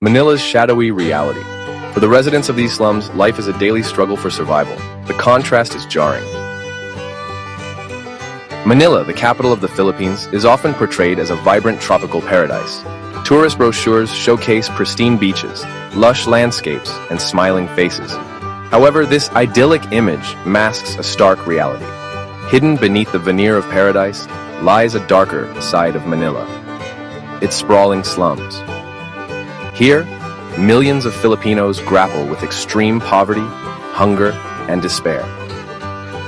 Manila's shadowy reality. For the residents of these slums, life is a daily struggle for survival. The contrast is jarring. Manila, the capital of the Philippines, is often portrayed as a vibrant tropical paradise. Tourist brochures showcase pristine beaches, lush landscapes, and smiling faces. However, this idyllic image masks a stark reality. Hidden beneath the veneer of paradise lies a darker side of Manila, its sprawling slums. Here, millions of Filipinos grapple with extreme poverty, hunger, and despair.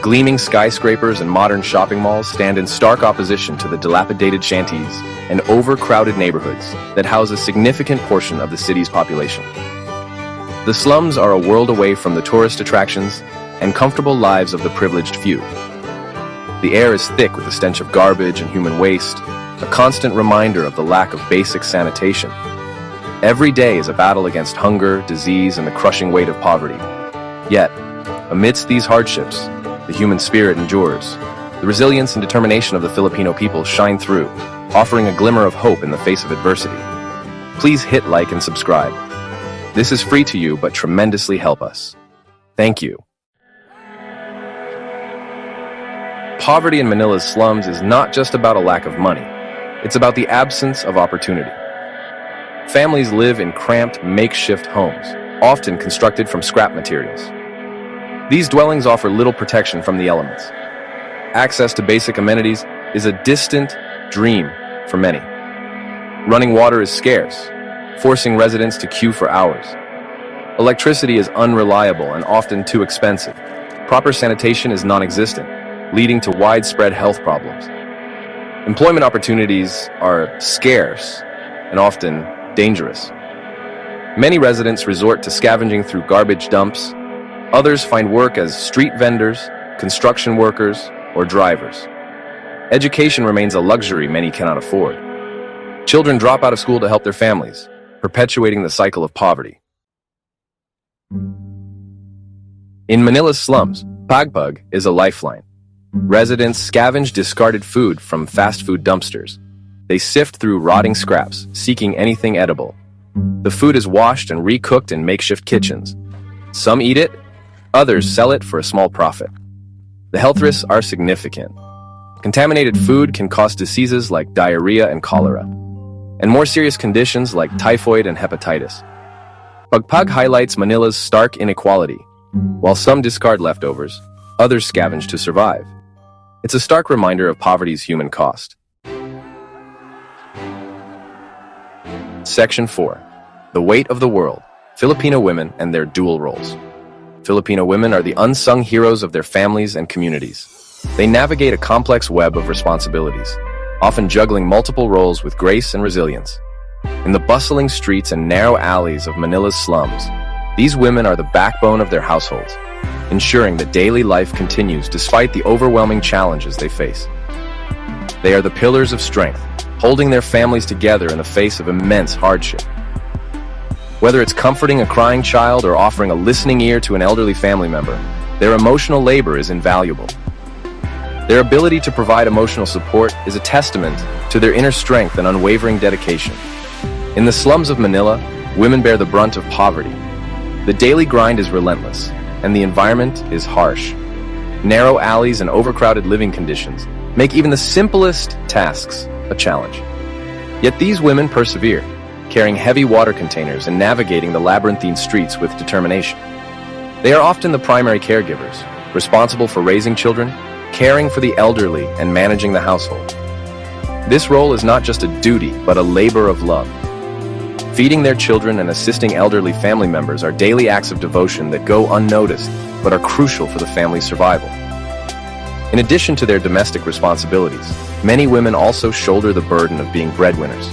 Gleaming skyscrapers and modern shopping malls stand in stark opposition to the dilapidated shanties and overcrowded neighborhoods that house a significant portion of the city's population. The slums are a world away from the tourist attractions and comfortable lives of the privileged few. The air is thick with the stench of garbage and human waste, a constant reminder of the lack of basic sanitation. Every day is a battle against hunger, disease, and the crushing weight of poverty. Yet, amidst these hardships, the human spirit endures. The resilience and determination of the Filipino people shine through, offering a glimmer of hope in the face of adversity. Please hit like and subscribe. This is free to you, but tremendously help us. Thank you. Poverty in Manila's slums is not just about a lack of money. It's about the absence of opportunity. Families live in cramped, makeshift homes, often constructed from scrap materials. These dwellings offer little protection from the elements. Access to basic amenities is a distant dream for many. Running water is scarce, forcing residents to queue for hours. Electricity is unreliable and often too expensive. Proper sanitation is non-existent, leading to widespread health problems. Employment opportunities are scarce and often dangerous. Many residents resort to scavenging through garbage dumps. Others find work as street vendors, construction workers, or drivers. Education remains a luxury many cannot afford. Children drop out of school to help their families, perpetuating the cycle of poverty. In Manila's slums, pagpag is a lifeline. Residents scavenge discarded food from fast food dumpsters. They sift through rotting scraps, seeking anything edible. The food is washed and recooked in makeshift kitchens. Some eat it, others sell it for a small profit. The health risks are significant. Contaminated food can cause diseases like diarrhea and cholera, and more serious conditions like typhoid and hepatitis. Pagpag highlights Manila's stark inequality. While some discard leftovers, others scavenge to survive. It's a stark reminder of poverty's human cost. Section 4. The Weight of the World. Filipino women and their dual roles. Filipino women are the unsung heroes of their families and communities. They navigate a complex web of responsibilities, often juggling multiple roles with grace and resilience. In the bustling streets and narrow alleys of Manila's slums, these women are the backbone of their households, ensuring that daily life continues despite the overwhelming challenges they face. They are the pillars of strength, holding their families together in the face of immense hardship. Whether it's comforting a crying child or offering a listening ear to an elderly family member, their emotional labor is invaluable. Their ability to provide emotional support is a testament to their inner strength and unwavering dedication. In the slums of Manila, women bear the brunt of poverty. The daily grind is relentless, and the environment is harsh. Narrow alleys and overcrowded living conditions make even the simplest tasks a challenge. Yet these women persevere, carrying heavy water containers and navigating the labyrinthine streets with determination. They are often the primary caregivers, responsible for raising children, caring for the elderly, and managing the household. This role is not just a duty, but a labor of love. Feeding their children and assisting elderly family members are daily acts of devotion that go unnoticed, but are crucial for the family's survival. In addition to their domestic responsibilities, many women also shoulder the burden of being breadwinners.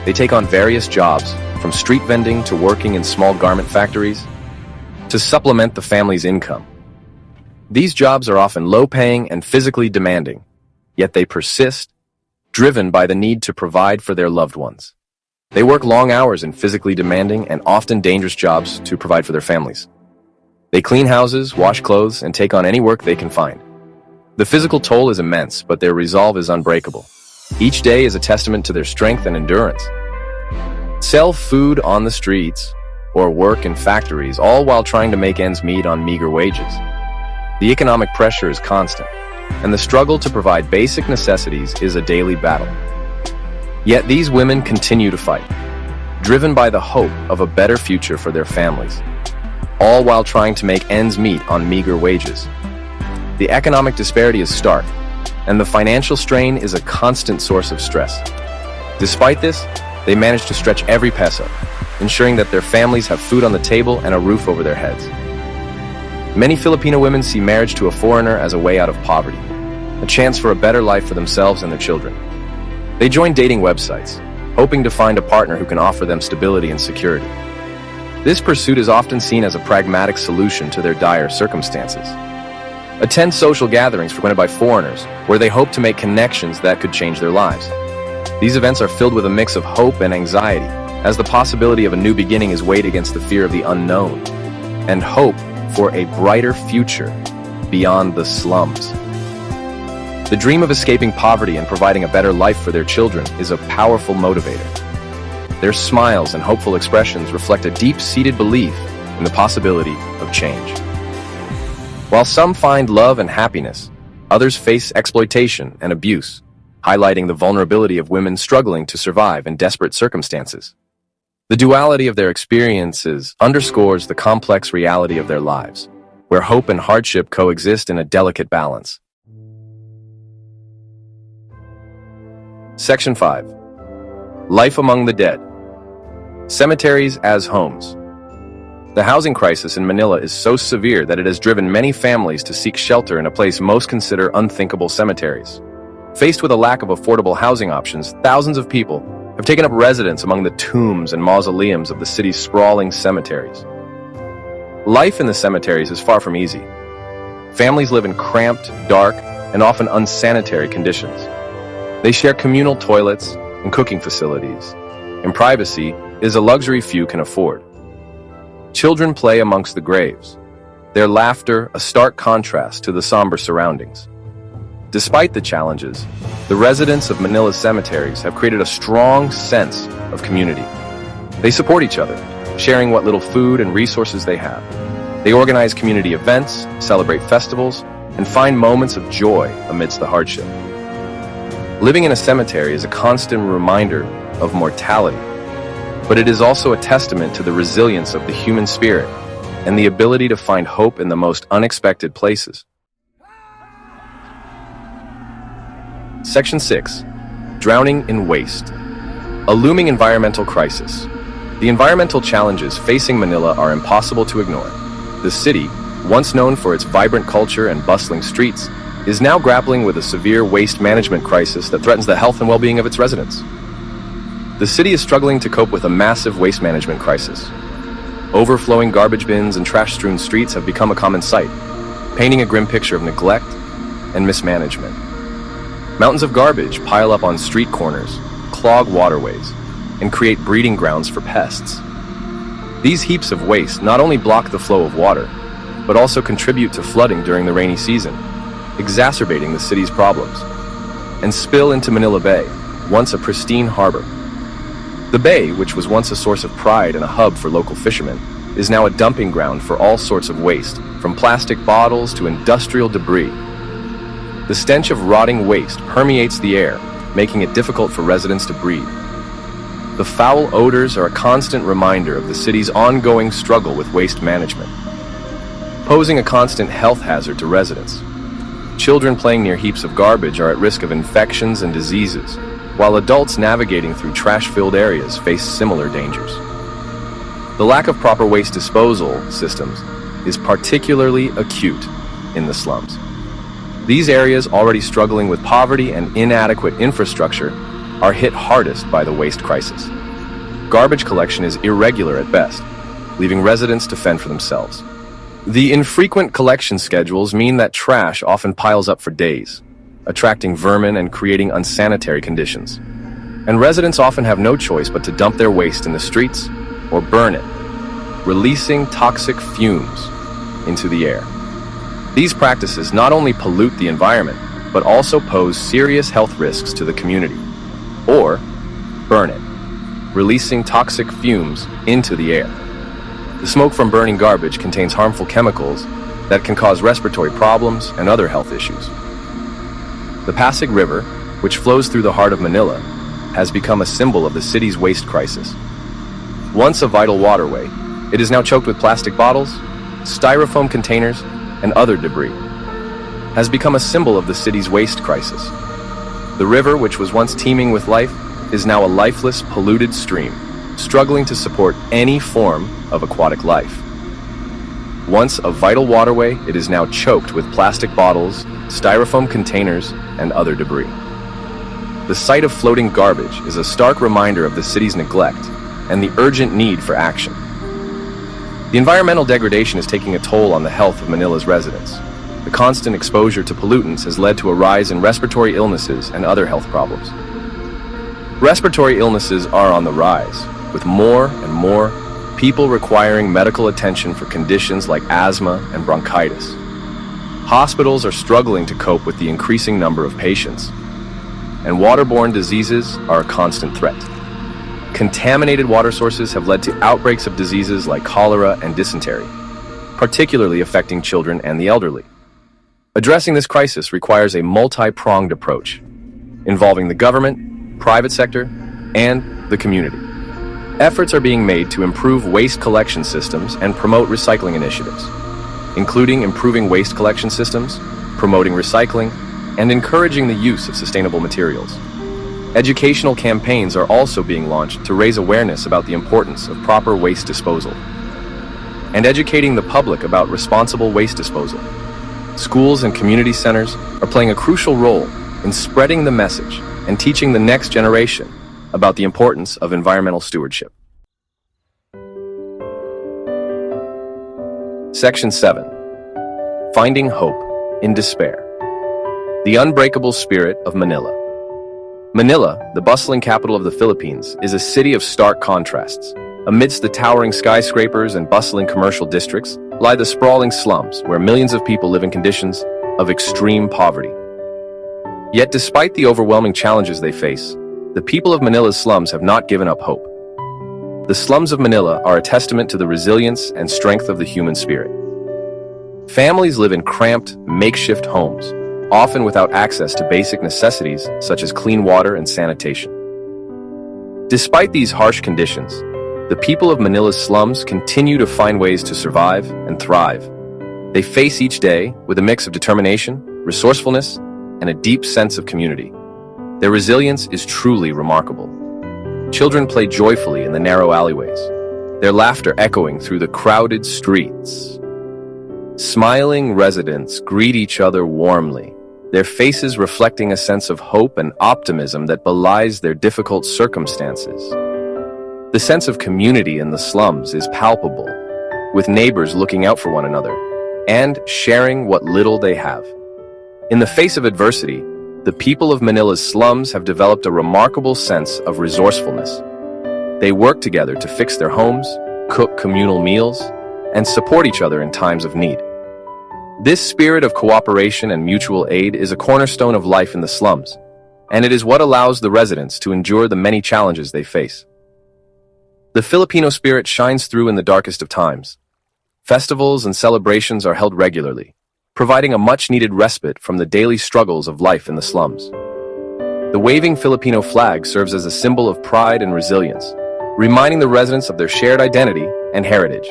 They take on various jobs, from street vending to working in small garment factories, to supplement the family's income. These jobs are often low-paying and physically demanding, yet they persist, driven by the need to provide for their loved ones. They work long hours in physically demanding and often dangerous jobs to provide for their families. They clean houses, wash clothes, and take on any work they can find. The physical toll is immense, but their resolve is unbreakable. Each day is a testament to their strength and endurance. sell food on the streets, or work in factories, all while trying to make ends meet on meager wages. The economic pressure is constant, and the struggle to provide basic necessities is a daily battle. Yet these women continue to fight, driven by the hope of a better future for their families, all while trying to make ends meet on meager wages. The economic disparity is stark, and the financial strain is a constant source of stress. Despite this, they manage to stretch every peso, ensuring that their families have food on the table and a roof over their heads. Many Filipino women see marriage to a foreigner as a way out of poverty, a chance for a better life for themselves and their children. They join dating websites, hoping to find a partner who can offer them stability and security. This pursuit is often seen as a pragmatic solution to their dire circumstances. Attend social gatherings frequented by foreigners, where they hope to make connections that could change their lives. These events are filled with a mix of hope and anxiety, as the possibility of a new beginning is weighed against the fear of the unknown, and hope for a brighter future beyond the slums. The dream of escaping poverty and providing a better life for their children is a powerful motivator. Their smiles and hopeful expressions reflect a deep-seated belief in the possibility of change. While some find love and happiness, others face exploitation and abuse, highlighting the vulnerability of women struggling to survive in desperate circumstances. The duality of their experiences underscores the complex reality of their lives, where hope and hardship coexist in a delicate balance. Section 5. Life among the dead. Cemeteries as homes. The housing crisis in Manila is so severe that it has driven many families to seek shelter in a place most consider unthinkable: cemeteries. Faced with a lack of affordable housing options, thousands of people have taken up residence among the tombs and mausoleums of the city's sprawling cemeteries. Life in the cemeteries is far from easy. Families live in cramped, dark, and often unsanitary conditions. They share communal toilets and cooking facilities, and privacy is a luxury few can afford. Children play amongst the graves, their laughter a stark contrast to the somber surroundings. Despite the challenges, the residents of Manila's cemeteries have created a strong sense of community. They support each other, sharing what little food and resources they have. They organize community events, celebrate festivals, and find moments of joy amidst the hardship. Living in a cemetery is a constant reminder of mortality, but it is also a testament to the resilience of the human spirit and the ability to find hope in the most unexpected places. Section 6. Drowning in waste. A looming environmental crisis. The environmental challenges facing Manila are impossible to ignore. The city, once known for its vibrant culture and bustling streets, is now grappling with a severe waste management crisis that threatens the health and well-being of its residents. The city is struggling to cope with a massive waste management crisis. Overflowing garbage bins and trash-strewn streets have become a common sight, painting a grim picture of neglect and mismanagement. Mountains of garbage pile up on street corners, clog waterways, and create breeding grounds for pests. These heaps of waste not only block the flow of water, but also contribute to flooding during the rainy season, exacerbating the city's problems, and spill into Manila Bay, once a pristine harbor. The bay, which was once a source of pride and a hub for local fishermen, is now a dumping ground for all sorts of waste, from plastic bottles to industrial debris. The stench of rotting waste permeates the air, making it difficult for residents to breathe. The foul odors are a constant reminder of the city's ongoing struggle with waste management, posing a constant health hazard to residents. Children playing near heaps of garbage are at risk of infections and diseases, while adults navigating through trash-filled areas face similar dangers. The lack of proper waste disposal systems is particularly acute in the slums. These areas, already struggling with poverty and inadequate infrastructure, are hit hardest by the waste crisis. Garbage collection is irregular at best, leaving residents to fend for themselves. The infrequent collection schedules mean that trash often piles up for days, attracting vermin and creating unsanitary conditions. And residents often have no choice but to dump their waste in the streets or burn it, releasing toxic fumes into the air. These practices not only pollute the environment, but also pose serious health risks to the community. Or burn it. releasing toxic fumes into the air. The smoke from burning garbage contains harmful chemicals that can cause respiratory problems and other health issues. The Pasig River, which flows through the heart of Manila, has become a symbol of the city's waste crisis. Once a vital waterway, it is now choked with plastic bottles, styrofoam containers, and other debris. Has become a symbol of the city's waste crisis. The river, which was once teeming with life, is now a lifeless, polluted stream, struggling to support any form of aquatic life. Once a vital waterway, it is now choked with plastic bottles, styrofoam containers, and other debris. The sight of floating garbage is a stark reminder of the city's neglect and the urgent need for action. The environmental degradation is taking a toll on the health of Manila's residents. The constant exposure to pollutants has led to a rise in respiratory illnesses and other health problems. Respiratory illnesses are on the rise, with more and more people requiring medical attention for conditions like asthma and bronchitis. Hospitals are struggling to cope with the increasing number of patients, and waterborne diseases are a constant threat. Contaminated water sources have led to outbreaks of diseases like cholera and dysentery, particularly affecting children and the elderly. Addressing this crisis requires a multi-pronged approach, involving the government, private sector, and the community. Efforts are being made to improve waste collection systems and promote recycling initiatives, including improving waste collection systems, promoting recycling, and encouraging the use of sustainable materials. Educational campaigns are also being launched to raise awareness about the importance of proper waste disposal and educating the public about responsible waste disposal. Schools and community centers are playing a crucial role in spreading the message and teaching the next generation about the importance of environmental stewardship. Section 7. Finding Hope in Despair. The Unbreakable Spirit of Manila. Manila, the bustling capital of the Philippines, is a city of stark contrasts. Amidst the towering skyscrapers and bustling commercial districts lie the sprawling slums, where millions of people live in conditions of extreme poverty. Yet despite the overwhelming challenges they face, the people of Manila's slums have not given up hope. The slums of Manila are a testament to the resilience and strength of the human spirit. Families live in cramped, makeshift homes, often without access to basic necessities such as clean water and sanitation. Despite these harsh conditions, the people of Manila's slums continue to find ways to survive and thrive. They face each day with a mix of determination, resourcefulness, and a deep sense of community. Their resilience is truly remarkable. Children play joyfully in the narrow alleyways, their laughter echoing through the crowded streets. Smiling residents greet each other warmly, their faces reflecting a sense of hope and optimism that belies their difficult circumstances. The sense of community in the slums is palpable, with neighbors looking out for one another and sharing what little they have. In the face of adversity, the people of Manila's slums have developed a remarkable sense of resourcefulness. They work together to fix their homes, cook communal meals, and support each other in times of need. This spirit of cooperation and mutual aid is a cornerstone of life in the slums, and it is what allows the residents to endure the many challenges they face. The Filipino spirit shines through in the darkest of times. Festivals and celebrations are held regularly, providing a much-needed respite from the daily struggles of life in the slums. The waving Filipino flag serves as a symbol of pride and resilience, reminding the residents of their shared identity and heritage.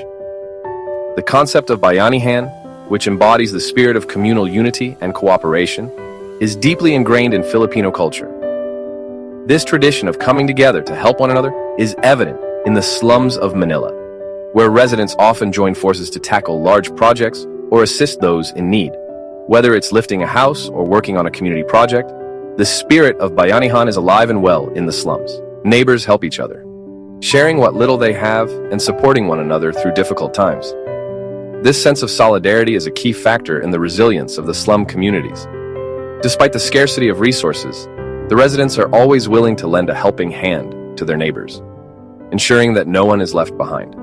The concept of bayanihan, which embodies the spirit of communal unity and cooperation, is deeply ingrained in Filipino culture. This tradition of coming together to help one another is evident in the slums of Manila, where residents often join forces to tackle large projects or assist those in need. Whether it's lifting a house or working on a community project, the spirit of bayanihan is alive and well in the slums. Neighbors help each other, sharing what little they have and supporting one another through difficult times. This sense of solidarity is a key factor in the resilience of the slum communities. Despite the scarcity of resources, the residents are always willing to lend a helping hand to their neighbors, ensuring that no one is left behind.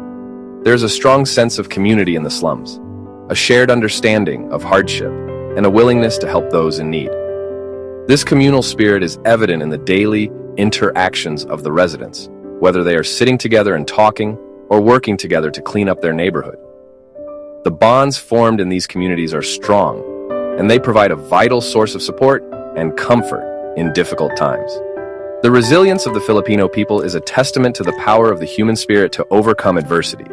There is a strong sense of community in the slums, a shared understanding of hardship, and a willingness to help those in need. This communal spirit is evident in the daily interactions of the residents, whether they are sitting together and talking or working together to clean up their neighborhood. The bonds formed in these communities are strong, and they provide a vital source of support and comfort in difficult times. The resilience of the Filipino people is a testament to the power of the human spirit to overcome adversity.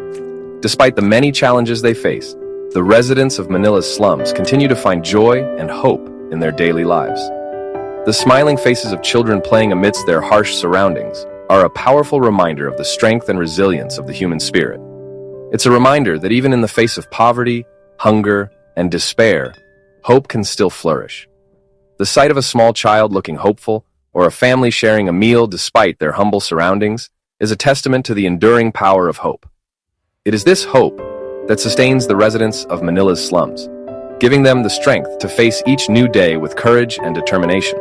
Despite the many challenges they face, the residents of Manila's slums continue to find joy and hope in their daily lives. The smiling faces of children playing amidst their harsh surroundings are a powerful reminder of the strength and resilience of the human spirit. It's a reminder that even in the face of poverty, hunger, and despair, hope can still flourish. The sight of a small child looking hopeful, or a family sharing a meal despite their humble surroundings, is a testament to the enduring power of hope. It is this hope that sustains the residents of Manila's slums, giving them the strength to face each new day with courage and determination.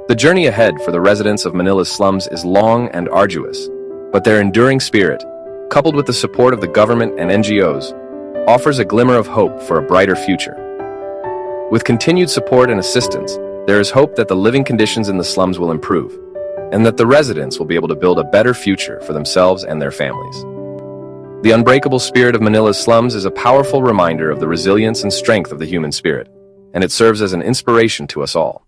The journey ahead for the residents of Manila's slums is long and arduous, but their enduring spirit, coupled with the support of the government and NGOs, offers a glimmer of hope for a brighter future. With continued support and assistance, there is hope that the living conditions in the slums will improve, and that the residents will be able to build a better future for themselves and their families. The unbreakable spirit of Manila's slums is a powerful reminder of the resilience and strength of the human spirit, and it serves as an inspiration to us all.